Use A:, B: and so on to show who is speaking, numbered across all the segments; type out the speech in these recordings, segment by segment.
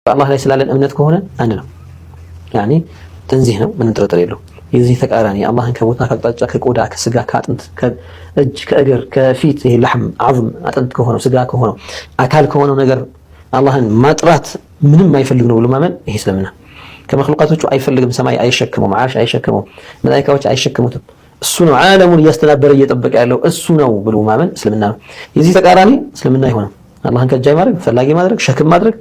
A: በአላህ ላይ ስላለን እምነት ከሆነ አንድ ነው። ያኒ ተንዚህ ነው፣ ምንም ጥርጥር የለው። የዚህ ተቃራኒ አላህን ከቦታ ከአቅጣጫ ከቆዳ ከስጋ ከአጥንት ከእጅ ከእግር ከፊት ይሄ ለሕም አዝም አጥንት ከሆነው ስጋ ከሆነው አካል ከሆነው ነገር አላህን ማጥራት ምንም አይፈልግ ነው ብሎ ማመን ይሄ እስልምና። ከመክሉቃቶቹ አይፈልግም። ሰማይ አይሸክመውም፣ ዓርሽ አይሸክመውም፣ መላኢካዎች አይሸክሙትም። እሱ ነው ዓለሙን እያስተናበረ እየጠበቀ ያለው እሱ ነው ብሎ ማመን እስልምና ነው። የዚህ ተቃራኒ እስልምና አይሆንም። አላህን ከጃይ ማድረግ፣ ፈላጊ ማድረግ፣ ሸክም ማድረግ፣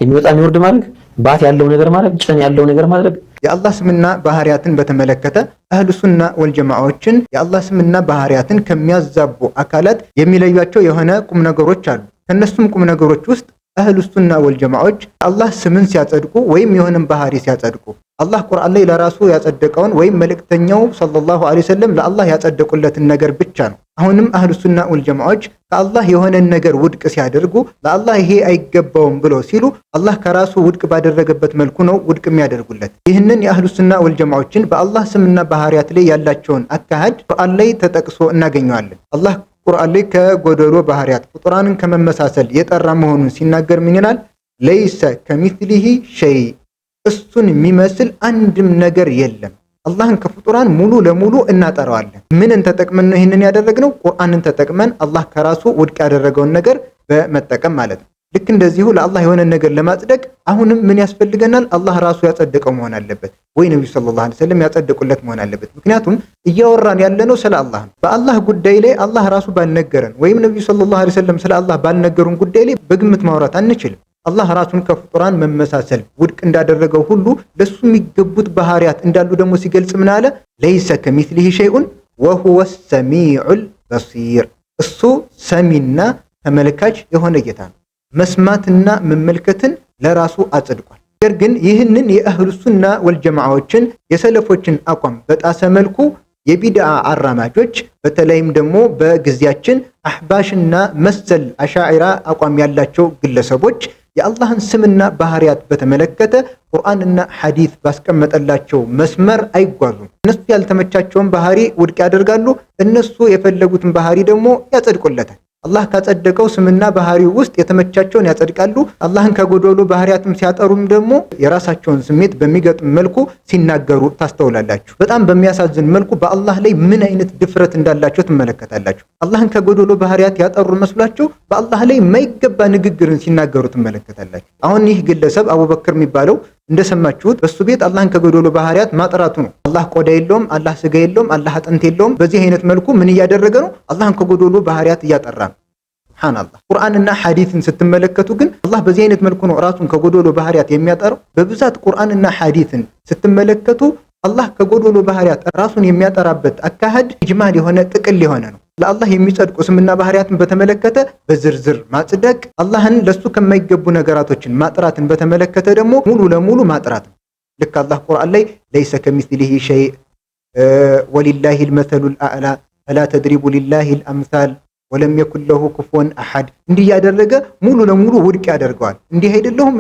A: የሚወጣ የሚወርድ ማድረግ፣ ባት ያለው ነገር ማድረግ፣ ጭን ያለው ነገር ማድረግ።
B: የአላህ ስምና ባህሪያትን በተመለከተ አህሉ ሱና ወልጀማዓዎችን የአላህ ስምና ባህሪያትን ከሚያዛቡ አካላት የሚለዩቸው የሆነ ቁም ነገሮች አሉ። ከነሱም ቁም ነገሮች ውስጥ አህሉ ሱና ወልጀማዓዎች አላህ ስምን ሲያጸድቁ ወይም የሆነን ባህሪ ሲያጸድቁ አላህ ቁርአን ላይ ለራሱ ያጸደቀውን ወይም መልእክተኛው ሰለላሁ ዐለይሂ ወሰለም ለአላህ ያጸደቁለትን ነገር ብቻ ነው። አሁንም አህሉ ሱና ወልጀማዓዎች ከአላህ የሆነን ነገር ውድቅ ሲያደርጉ ለአላህ ይሄ አይገባውም ብለው ሲሉ አላህ ከራሱ ውድቅ ባደረገበት መልኩ ነው ውድቅ የሚያደርጉለት። ይህንን የአህሉ ሱና ወልጀማዓዎችን በአላህ ስምና ባህሪያት ላይ ያላቸውን አካሄድ ቁርአን ላይ ተጠቅሶ እናገኘዋለን። አላህ ቁርአን ላይ ከጎደሎ ባህሪያት ፍጡራንን ከመመሳሰል የጠራ መሆኑን ሲናገር ምን ይላል? ለይሰ ከሚስሊሂ ሸይ፣ እሱን የሚመስል አንድም ነገር የለም። አላህን ከፍጡራን ሙሉ ለሙሉ እናጠራዋለን። ምንን ተጠቅመን ነው ይህንን ያደረግነው? ቁርአንን ተጠቅመን አላህ ከራሱ ውድቅ ያደረገውን ነገር በመጠቀም ማለት ነው። ልክ እንደዚሁ ለአላህ የሆነ ነገር ለማጽደቅ አሁንም ምን ያስፈልገናል? አላህ ራሱ ያጸደቀው መሆን አለበት፣ ወይ ነብዩ ሰለላሁ ዐለይሂ ወሰለም ያጸደቁለት መሆን አለበት። ምክንያቱም እያወራን ያለነው ስለ አላህ ነው። በአላህ ጉዳይ ላይ አላህ ራሱ ባልነገረን ወይም ነብዩ ሰለላሁ ዐለይሂ ወሰለም ስለ አላህ ባልነገሩን ጉዳይ ላይ በግምት ማውራት አንችልም። አላህ ራሱን ከፍጡራን መመሳሰል ውድቅ እንዳደረገው ሁሉ ለሱ የሚገቡት ባህሪያት እንዳሉ ደግሞ ሲገልጽ ምን አለ? ለይሰ ከሚስሊሂ ሸይኡን ወሁወ ሰሚዑል በሲር፣ እሱ ሰሚና ተመልካች የሆነ ጌታ ነው። መስማትና መመልከትን ለራሱ አጽድቋል። ነገር ግን ይህንን የአህሉ ሱና ወልጀማዓዎችን የሰለፎችን አቋም በጣሰ መልኩ የቢድዓ አራማጆች በተለይም ደግሞ በጊዜያችን አህባሽና መሰል አሻዒራ አቋም ያላቸው ግለሰቦች የአላህን ስምና ባህሪያት በተመለከተ ቁርአንና ሐዲስ ባስቀመጠላቸው መስመር አይጓዙም። እነሱ ያልተመቻቸውን ባህሪ ውድቅ ያደርጋሉ፣ እነሱ የፈለጉትን ባህሪ ደግሞ ያጸድቁለታል። አላህ ካጸደቀው ስምና ባህሪው ውስጥ የተመቻቸውን ያጸድቃሉ። አላህን ከጎደሎ ባህሪያትም ሲያጠሩም ደግሞ የራሳቸውን ስሜት በሚገጥም መልኩ ሲናገሩ ታስተውላላችሁ። በጣም በሚያሳዝን መልኩ በአላህ ላይ ምን አይነት ድፍረት እንዳላቸው ትመለከታላችሁ። አላህን ከጎደሎ ባህሪያት ያጠሩ መስሏቸው በአላህ ላይ የማይገባ ንግግርን ሲናገሩ ትመለከታላችሁ። አሁን ይህ ግለሰብ አቡበክር የሚባለው እንደሰማችሁት በሱ ቤት አላህን ከጎደሎ ባህሪያት ማጥራቱ ነው። አላህ ቆዳ የለውም፣ አላህ ስጋ የለውም፣ አላህ አጥንት የለውም። በዚህ አይነት መልኩ ምን እያደረገ ነው? አላህን ከጎደሎ ባህሪያት እያጠራ ነው። ሱብሃንአላህ። ቁርአንና ሐዲስን ስትመለከቱ ግን አላህ በዚህ አይነት መልኩ ነው ራሱን ከጎደሎ ባህሪያት የሚያጠራው። በብዛት ቁርአንና ሐዲስን ስትመለከቱ አላህ ከጎደሎ ባህሪያት ራሱን የሚያጠራበት አካሄድ ኢጅማል የሆነ ጥቅል የሆነ ነው። ለአላህ የሚጸድቁ ስምና ባህሪያትን በተመለከተ በዝርዝር ማጽደቅ፣ አላህን ለሱ ከማይገቡ ነገራቶችን ማጥራትን በተመለከተ ደግሞ ሙሉ ለሙሉ ማጥራት ነው። ልክ አላህ ቁርአን ላይ ለይሰ ከሚስሊሂ ሸይ ወሊላሂል መሰሉል አዕላ ፈላ ተድሪቡ ሊላሂል አምሳል ወለም የኩን ለሁ ኩፉወን አሐድ እንዲህ ያደረገ ሙሉ ለሙሉ ውድቅ ያደርገዋል። እንዲህ አይደለሁም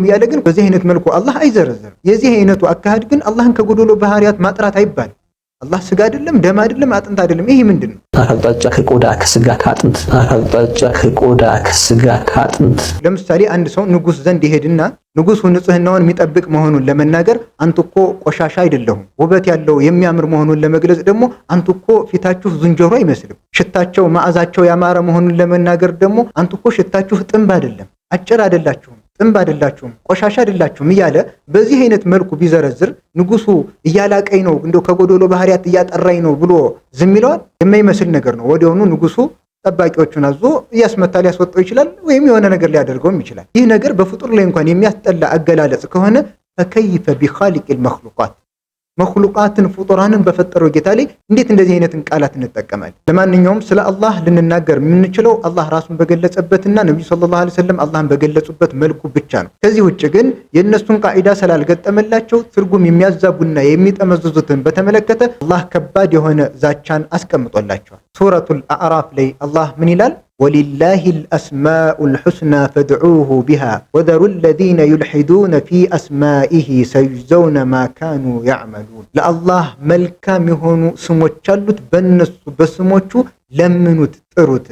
B: እያለ ግን በዚህ አይነት መልኩ አላህ አይዘረዘርም። የዚህ አይነቱ አካሄድ ግን አላህን ከጎደሎ ባህሪያት ማጥራት አይባልም። አላህ ስጋ አይደለም፣ ደም አይደለም፣ አጥንት አይደለም። ይሄ ምንድነው?
A: አቅጣጫ ከቆዳ ከስጋ ከአጥንት አቅጣጫ ከቆዳ ከስጋ ከአጥንት።
B: ለምሳሌ አንድ ሰው ንጉስ ዘንድ ይሄድና ንጉሱ ንጽህናውን የሚጠብቅ መሆኑን ለመናገር አንተ እኮ ቆሻሻ አይደለሁም፣ ውበት ያለው የሚያምር መሆኑን ለመግለጽ ደግሞ አንተ እኮ ፊታችሁ ዝንጀሮ አይመስልም፣ ሽታቸው መዓዛቸው ያማረ መሆኑን ለመናገር ደግሞ አንተ እኮ ሽታችሁ ጥንብ አይደለም፣ አጭር አይደላችሁም፣ ጥንብ አይደላችሁም፣ ቆሻሻ አይደላችሁም እያለ በዚህ አይነት መልኩ ቢዘረዝር ንጉሱ እያላቀኝ ነው እንደው ከጎደሎ ባህሪያት እያጠራኝ ነው ብሎ ዝም ይለዋል? የማይመስል ነገር ነው። ወዲያውኑ ንጉሱ ጠባቂዎቹን አዞ እያስመታ ሊያስወጣው ይችላል፣ ወይም የሆነ ነገር ሊያደርገውም ይችላል። ይህ ነገር በፍጡር ላይ እንኳን የሚያስጠላ አገላለጽ ከሆነ ፈከይፈ ቢኻሊቂል መኽሉቃት፣ መኽሉቃትን ፍጡራንን በፈጠረው ጌታ ላይ እንዴት እንደዚህ አይነትን ቃላት እንጠቀማለን? ለማንኛውም ስለ አላህ ልንናገር የምንችለው አላህ ራሱን በገለጸበትና ነብዩ ሰለላሁ ዐለይሂ ወሰለም አላህን በገለጹበት መልኩ ብቻ ነው። ከዚህ ውጭ ግን የእነሱን ቃዒዳ ስላልገጠመላቸው ትርጉም የሚያዛቡና የሚጠመዝዙትን በተመለከተ አላህ ከባድ የሆነ ዛቻን አስቀምጦላቸዋል። ሱረቱል አዕራፍ ላይ አላህ ምን ይላል? ወሊላሂል አስማኡል ሑስና ፈድዑሁ ቢሃ ወዘሩ ለዚነ ዩልሒዱነ ፊ አስማኢሂ ሰዩጅዘውነ ማ ካኑ ያዕመሉን። ለአላህ መልካም የሆኑ ስሞች አሉት፣ በእነሱ በስሞቹ ለምኑት፣ ጥሩት።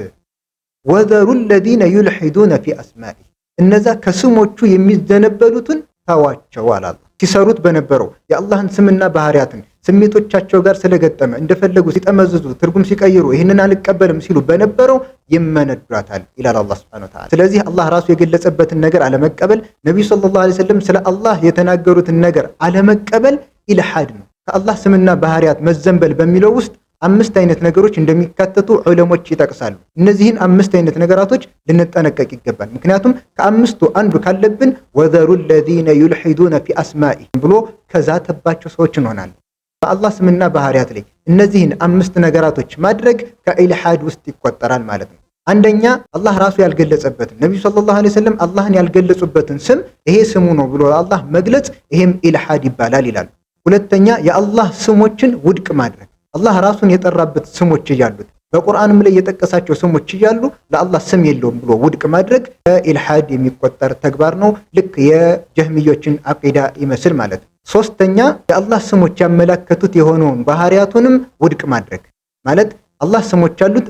B: ወዘሩ ለዚነ ዩልሒዱነ ፊ አስማኢሂ፣ እነዛ ከስሞቹ የሚዘነበሉትን ተዋቸው አላህ። ሲሰሩት በነበረው የአላህን ስምና ባህሪያትን ስሜቶቻቸው ጋር ስለገጠመ እንደፈለጉ ሲጠመዝዙ ትርጉም ሲቀይሩ ይህንን አልቀበልም ሲሉ በነበረው ይመነዷታል ይላል አላህ ሱብሓነሁ ወተዓላ። ስለዚህ አላህ ራሱ የገለጸበትን ነገር አለመቀበል፣ ነብዩ ሰለላሁ ዐለይሂ ወሰለም ስለ አላህ የተናገሩትን ነገር አለመቀበል ኢልሃድ ነው። ከአላህ ስምና ባህሪያት መዘንበል በሚለው ውስጥ 5 አይነት ነገሮች እንደሚካተቱ ዑለሞች ይጠቅሳሉ። እነዚህን 5 አይነት ነገራቶች ልንጠነቀቅ ይገባል። ምክንያቱም ከአምስቱ አንዱ ካለብን ወዘሩ الذين يلحدون في اسمائه ብሎ ከዛተባቸው ሰዎች እንሆናለን። በአላህ ስምና ባህሪያት ላይ እነዚህን 5 ነገራቶች ማድረግ ከኢልሃድ ውስጥ ይቆጠራል ማለት ነው። አንደኛ አላህ ራሱ ያልገለጸበትን ነብዩ ሰለላሁ ዐለይሂ ወሰለም አላህን ያልገለጹበትን ስም ይሄ ስሙ ነው ብሎ አላህ መግለጽ ይሄም ኢልሃድ ይባላል ይላሉ። ሁለተኛ የአላህ ስሞችን ውድቅ ማድረግ አላህ ራሱን የጠራበት ስሞች እያሉት በቁርአንም ላይ የጠቀሳቸው ስሞች እያሉ ለአላህ ስም የለውም ብሎ ውድቅ ማድረግ ከኢልሃድ የሚቆጠር ተግባር ነው። ልክ የጀህሚዮችን አቂዳ ይመስል ማለት ነው። ሶስተኛ የአላህ ስሞች ያመላከቱት የሆነውን ባህሪያቱንም ውድቅ ማድረግ ማለት አላህ ስሞች አሉት፣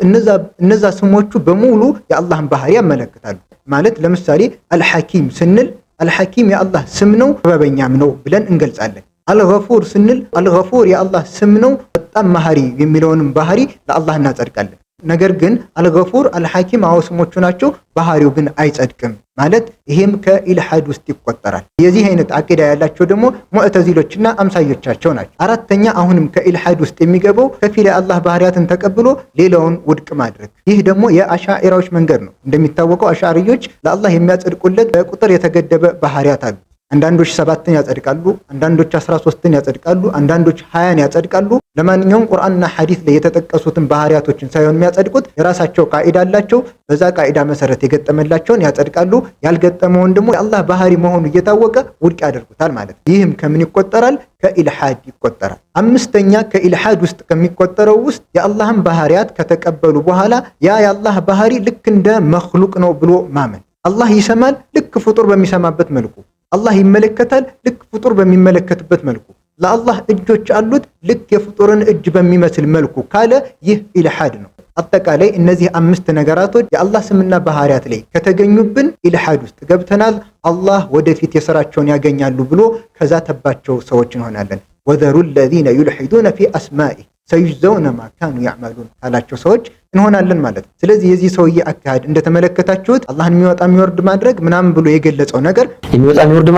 B: እነዛ ስሞቹ በሙሉ የአላህን ባህሪ ያመለክታሉ ማለት ለምሳሌ አልሐኪም ስንል አልሐኪም የአላህ ስም ነው፣ ጥበበኛም ነው ብለን እንገልጻለን። አልገፉር ስንል አልገፉር የአላህ ስም ነው፣ በጣም መሐሪ የሚለውንም ባህሪ ለአላህ እናጸድቃለን። ነገር ግን አልገፉር አልሐኪም አዎ ስሞቹ ናቸው፣ ባህሪው ግን አይጸድቅም ማለት ይሄም ከኢልሃድ ውስጥ ይቆጠራል። የዚህ አይነት አቂዳ ያላቸው ደግሞ ሙዕተዚሎችና አምሳዮቻቸው ናቸው። አራተኛ አሁንም ከኢልሃድ ውስጥ የሚገባው ከፊል የአላህ ባህሪያትን ተቀብሎ ሌላውን ውድቅ ማድረግ። ይህ ደግሞ የአሻዒራዎች መንገድ ነው። እንደሚታወቀው አሻዕሪዮች ለአላህ የሚያጸድቁለት በቁጥር የተገደበ ባህሪያት አሉ። አንዳንዶች 7ን ያጸድቃሉ፣ አንዳንዶች 13ን ያጸድቃሉ፣ አንዳንዶች 20ን ያጸድቃሉ። ለማንኛውም ቁርአንና ሐዲስ ላይ የተጠቀሱትን ባህሪያቶችን ሳይሆን የሚያጸድቁት የራሳቸው ቃዒዳ አላቸው። በዛ ቃዒዳ መሰረት የገጠመላቸውን ያጸድቃሉ። ያልገጠመውን ደግሞ የአላህ ባህሪ መሆኑ እየታወቀ ውድቅ ያደርጉታል ማለት ነው። ይህም ከምን ይቆጠራል? ከኢልሃድ ይቆጠራል። አምስተኛ ከኢልሃድ ውስጥ ከሚቆጠረው ውስጥ የአላህን ባህሪያት ከተቀበሉ በኋላ ያ የአላህ ባህሪ ልክ እንደ መኽሉቅ ነው ብሎ ማመን። አላህ ይሰማል፣ ልክ ፍጡር በሚሰማበት መልኩ አላህ ይመለከታል፣ ልክ ፍጡር በሚመለከትበት መልኩ ለአላህ እጆች አሉት፣ ልክ የፍጡርን እጅ በሚመስል መልኩ ካለ ይህ ኢልሃድ ነው። አጠቃላይ እነዚህ 5 ነገራቶች የአላህ ስምና ባህሪያት ላይ ከተገኙብን ኢልሃድ ውስጥ ገብተናል። አላህ ወደፊት የሥራቸውን ያገኛሉ ብሎ ከዛተባቸው ሰዎች እንሆናለን። ወዘሩ الذين يلحدون في اسمائه ሰዩዘውነ ማ ካኑ ያዕመሉን ካላቸው ሰዎች እንሆናለን ማለት ነው። ስለዚህ የዚህ ሰውዬ አካሄድ እንደተመለከታችሁት አላህን የሚወጣ የሚወርድ ማድረግ ምናምን ብሎ የገለጸው ነገር
A: የሚወጣ የሚወርድ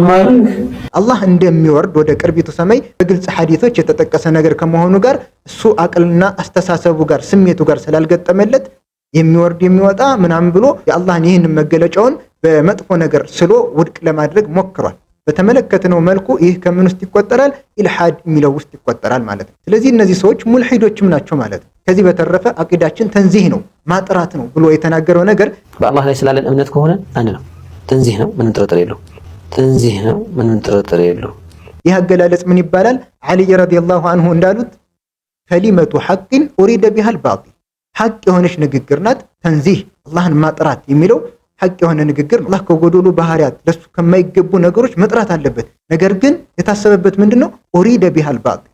A: ማድረግ
B: አላህ እንደሚወርድ ወደ ቅርቢቱ ሰማይ በግልጽ ሐዲሶች የተጠቀሰ ነገር ከመሆኑ ጋር እሱ አቅልና አስተሳሰቡ ጋር ስሜቱ ጋር ስላልገጠመለት የሚወርድ የሚወጣ ምናምን ብሎ የአላህን ይህን መገለጫውን በመጥፎ ነገር ስሎ ውድቅ ለማድረግ ሞክሯል። በተመለከተነው መልኩ ይህ ከምን ውስጥ ይቆጠራል? ኢልሃድ የሚለው ውስጥ ይቆጠራል ማለት ነው። ስለዚህ እነዚህ ሰዎች ሙልሂዶችም ናቸው ማለት ነው። ከዚህ በተረፈ አቂዳችን ተንዚህ ነው ማጥራት ነው ብሎ የተናገረው ነገር
A: በአላህ ላይ ስላለን እምነት ከሆነ አንድ ነው። ተንዚህ ነው፣ ምንም ጥርጥር የለው። ተንዚህ ነው፣ ምንም ጥርጥር የለው።
B: ይህ አገላለጽ ምን ይባላል? ዓሊ ረዲየላሁ ዐንሁ እንዳሉት ከሊመቱ ሐቅን ኡሪደ ቢሃል ባጢል፣ ሐቅ የሆነች ንግግር ናት። ተንዚህ አላህን ማጥራት የሚለው ሐቅ የሆነ ንግግር ነው። አላህ ከጎዶሎ ባህሪያት ለሱ ከማይገቡ ነገሮች መጥራት አለበት። ነገር ግን የታሰበበት ምንድነው? ኡሪደ ቢሃል ባጢል፣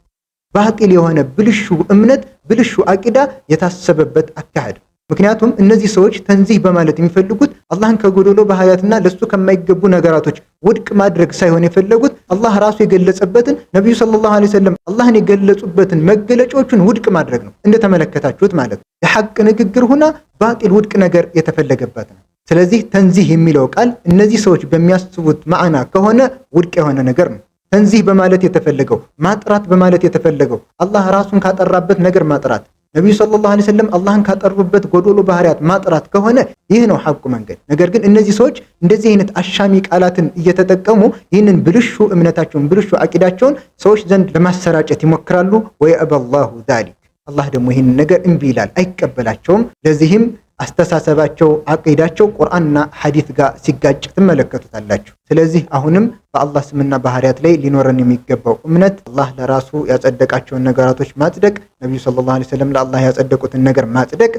B: ባጢል የሆነ ብልሹ እምነት ብልሹ አቂዳ የታሰበበት አካሄድ። ምክንያቱም እነዚህ ሰዎች ተንዚህ በማለት የሚፈልጉት አላህን ከጎዶሎ ባህሪያትና ለሱ ከማይገቡ ነገራቶች ውድቅ ማድረግ ሳይሆን የፈለጉት አላህ ራሱ የገለጸበትን ነብዩ ሰለላሁ ዐለይሂ ወሰለም አላህን የገለጹበትን መገለጫዎችን ውድቅ ማድረግ ነው። እንደተመለከታችሁት ማለት ነው። የሐቅ ንግግር ሆና ባጢል ውድቅ ነገር የተፈለገበት ነው። ስለዚህ ተንዚህ የሚለው ቃል እነዚህ ሰዎች በሚያስቡት ማዕና ከሆነ ውድቅ የሆነ ነገር ነው። ተንዚህ በማለት የተፈለገው ማጥራት በማለት የተፈለገው አላህ ራሱን ካጠራበት ነገር ማጥራት፣ ነብዩ ሰለላሁ ዐለይሂ ወሰለም አላህን ካጠሩበት ጎዶሎ ባህሪያት ማጥራት ከሆነ ይህ ነው ሐቁ መንገድ። ነገር ግን እነዚህ ሰዎች እንደዚህ አይነት አሻሚ ቃላትን እየተጠቀሙ ይህንን ብልሹ እምነታቸውን ብልሹ አቂዳቸውን ሰዎች ዘንድ ለማሰራጨት ይሞክራሉ። ወየአበላሁ ዛሊክ፣ አላህ ደግሞ ይህንን ነገር እምቢ ይላል፣ አይቀበላቸውም። ለዚህም አስተሳሰባቸው አቂዳቸው ቁርአንና ሐዲስ ጋር ሲጋጭ ትመለከቱታላችሁ። ስለዚህ አሁንም በአላህ ስምና ባህሪያት ላይ ሊኖረን የሚገባው እምነት አላህ ለራሱ ያጸደቃቸውን ነገራቶች ማጽደቅ፣ ነብዩ ሰለላሁ ዐለይሂ ወሰለም ለአላህ ያጸደቁትን ነገር ማጽደቅ፣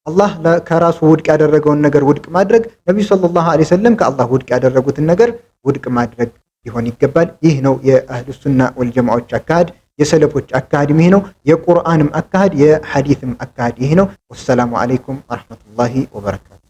B: አላህ ከራሱ ውድቅ ያደረገውን ነገር ውድቅ ማድረግ፣ ነብዩ ሰለላሁ ዐለይሂ ወሰለም ከአላህ ውድቅ ያደረጉትን ነገር ውድቅ ማድረግ ሊሆን ይገባል። ይህ ነው የአህሉ ሱና ወልጀማዓዎች አካሄድ። የሰለፎች አካሄድ ይህ ነው። የቁርአንም አካሄድ የሐዲስም አካሄድ ይህ ነው። ወሰላሙ አለይኩም ወራህመቱላሂ ወበረካቱ።